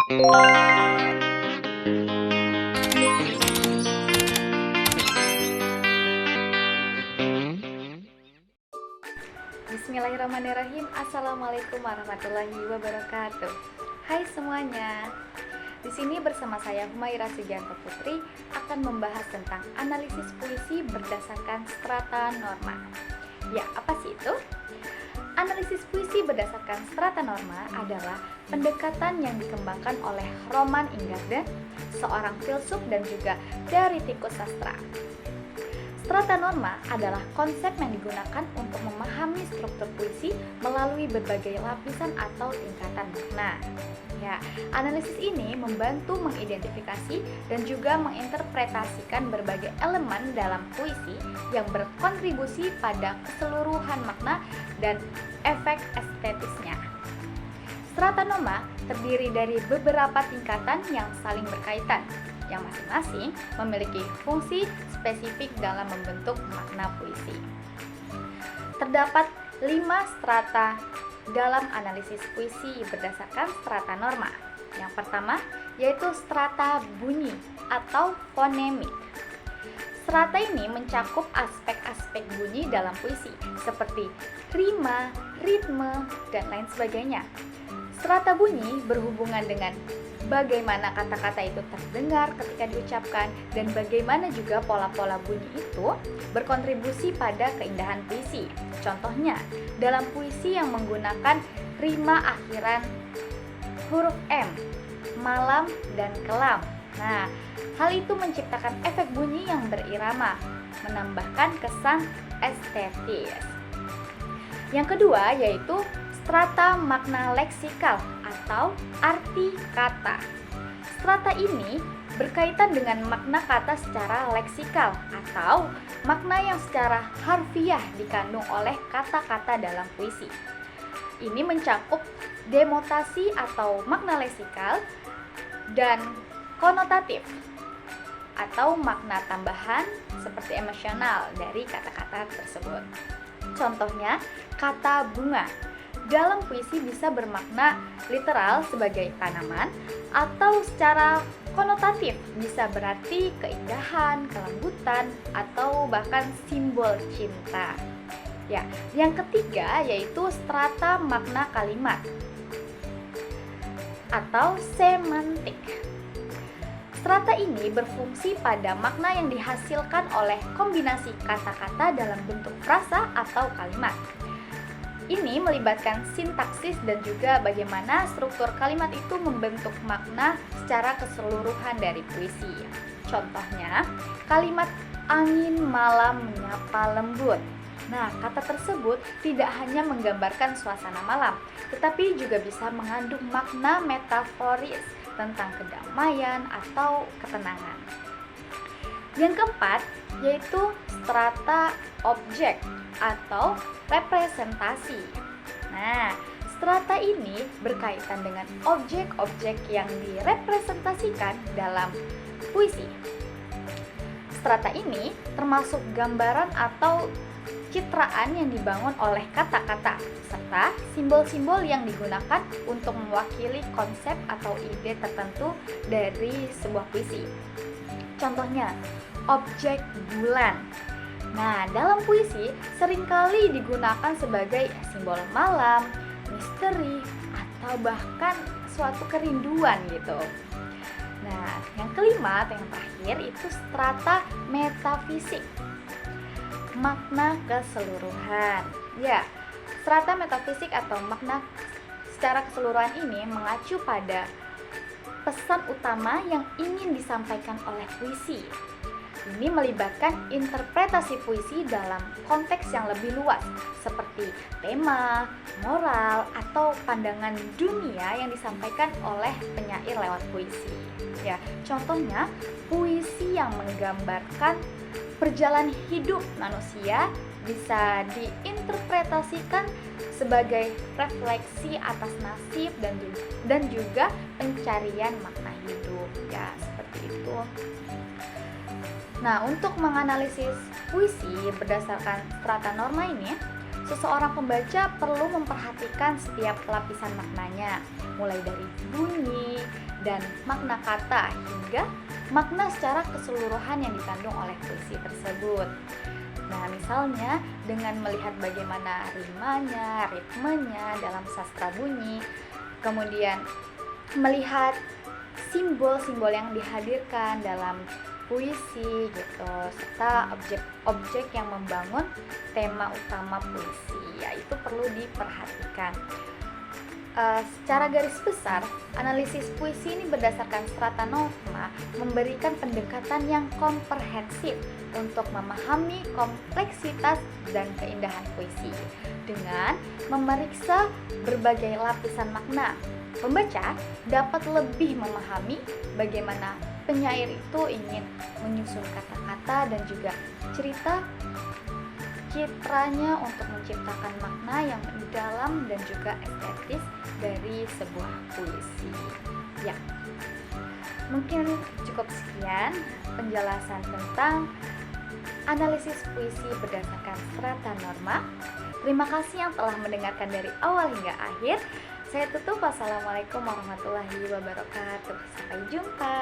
Bismillahirrahmanirrahim. Assalamualaikum warahmatullahi wabarakatuh. Hai semuanya. Di sini bersama saya Humaira Sugianto Putri akan membahas tentang analisis puisi berdasarkan strata norma. Ya, apa sih itu? Analisis puisi berdasarkan strata norma adalah pendekatan yang dikembangkan oleh Roman Ingarden, seorang filsuf dan juga teoritikus sastra. Strata norma adalah konsep yang digunakan untuk memahami struktur puisi melalui berbagai lapisan atau tingkatan makna. Ya, analisis ini membantu mengidentifikasi dan juga menginterpretasikan berbagai elemen dalam puisi yang berkontribusi pada keseluruhan makna dan efek estetisnya. Strata norma terdiri dari beberapa tingkatan yang saling berkaitan, yang masing-masing memiliki fungsi spesifik dalam membentuk makna puisi. Terdapat 5 strata dalam analisis puisi berdasarkan strata norma. Yang pertama yaitu strata bunyi atau fonemik. Strata ini mencakup aspek-aspek bunyi dalam puisi seperti rima, ritme, dan lain sebagainya. Strata bunyi berhubungan dengan bagaimana kata-kata itu terdengar ketika diucapkan dan bagaimana juga pola-pola bunyi itu berkontribusi pada keindahan puisi. Contohnya, dalam puisi yang menggunakan rima akhiran huruf M, malam dan kelam. Nah, hal itu menciptakan efek bunyi yang berirama, menambahkan kesan estetis. Yang kedua yaitu strata makna leksikal atau arti kata. Strata ini berkaitan dengan makna kata secara leksikal atau makna yang secara harfiah dikandung oleh kata-kata dalam puisi. Ini mencakup denotasi atau makna leksikal dan konotatif atau makna tambahan seperti emosional dari kata-kata tersebut. Contohnya, kata bunga dalam puisi bisa bermakna literal sebagai tanaman atau secara konotatif bisa berarti keindahan, kelembutan, atau bahkan simbol cinta. Ya, yang ketiga yaitu strata makna kalimat atau semantik. Strata ini berfungsi pada makna yang dihasilkan oleh kombinasi kata-kata dalam bentuk frasa atau kalimat. Ini melibatkan sintaksis dan juga bagaimana struktur kalimat itu membentuk makna secara keseluruhan dari puisi. Contohnya, kalimat angin malam menyapa lembut. Nah, kata tersebut tidak hanya menggambarkan suasana malam, tetapi juga bisa mengandung makna metaforis tentang kedamaian atau ketenangan. Yang keempat, yaitu strata objek atau representasi. Nah, strata ini berkaitan dengan objek-objek yang direpresentasikan dalam puisi. Strata ini termasuk gambaran atau citraan yang dibangun oleh kata-kata serta simbol-simbol yang digunakan untuk mewakili konsep atau ide tertentu dari sebuah puisi. Contohnya, objek bulan. Nah, dalam puisi seringkali digunakan sebagai simbol malam, misteri, atau bahkan suatu kerinduan gitu. Nah, yang kelima atau yang terakhir itu strata metafisik, makna keseluruhan. Ya, strata metafisik atau makna secara keseluruhan ini mengacu pada pesan utama yang ingin disampaikan oleh puisi. Ini melibatkan interpretasi puisi dalam konteks yang lebih luas, seperti tema, moral, atau pandangan dunia yang disampaikan oleh penyair lewat puisi. Ya, contohnya puisi yang menggambarkan perjalanan hidup manusia bisa diinterpretasikan sebagai refleksi atas nasib dan juga pencarian makna hidup. Ya, seperti itu. Nah, untuk menganalisis puisi berdasarkan strata norma ini, seseorang pembaca perlu memperhatikan setiap lapisan maknanya, mulai dari bunyi, dan makna kata hingga makna secara keseluruhan yang dikandung oleh puisi tersebut. Nah, misalnya dengan melihat bagaimana rimanya, ritmenya dalam sastra bunyi, kemudian melihat simbol-simbol yang dihadirkan dalam puisi gitu, serta objek-objek yang membangun tema utama puisi, yaitu perlu diperhatikan. Secara garis besar, analisis puisi ini berdasarkan strata norma memberikan pendekatan yang komprehensif untuk memahami kompleksitas dan keindahan puisi dengan memeriksa berbagai lapisan makna. Pembaca dapat lebih memahami bagaimana penyair itu ingin menyusun kata-kata dan juga citranya untuk menciptakan makna yang mendalam dan juga estetis dari sebuah puisi. Ya, mungkin cukup sekian penjelasan tentang analisis puisi berdasarkan strata norma. Terima kasih yang telah mendengarkan dari awal hingga akhir. Saya tutup. Wassalamualaikum warahmatullahi wabarakatuh. Sampai jumpa.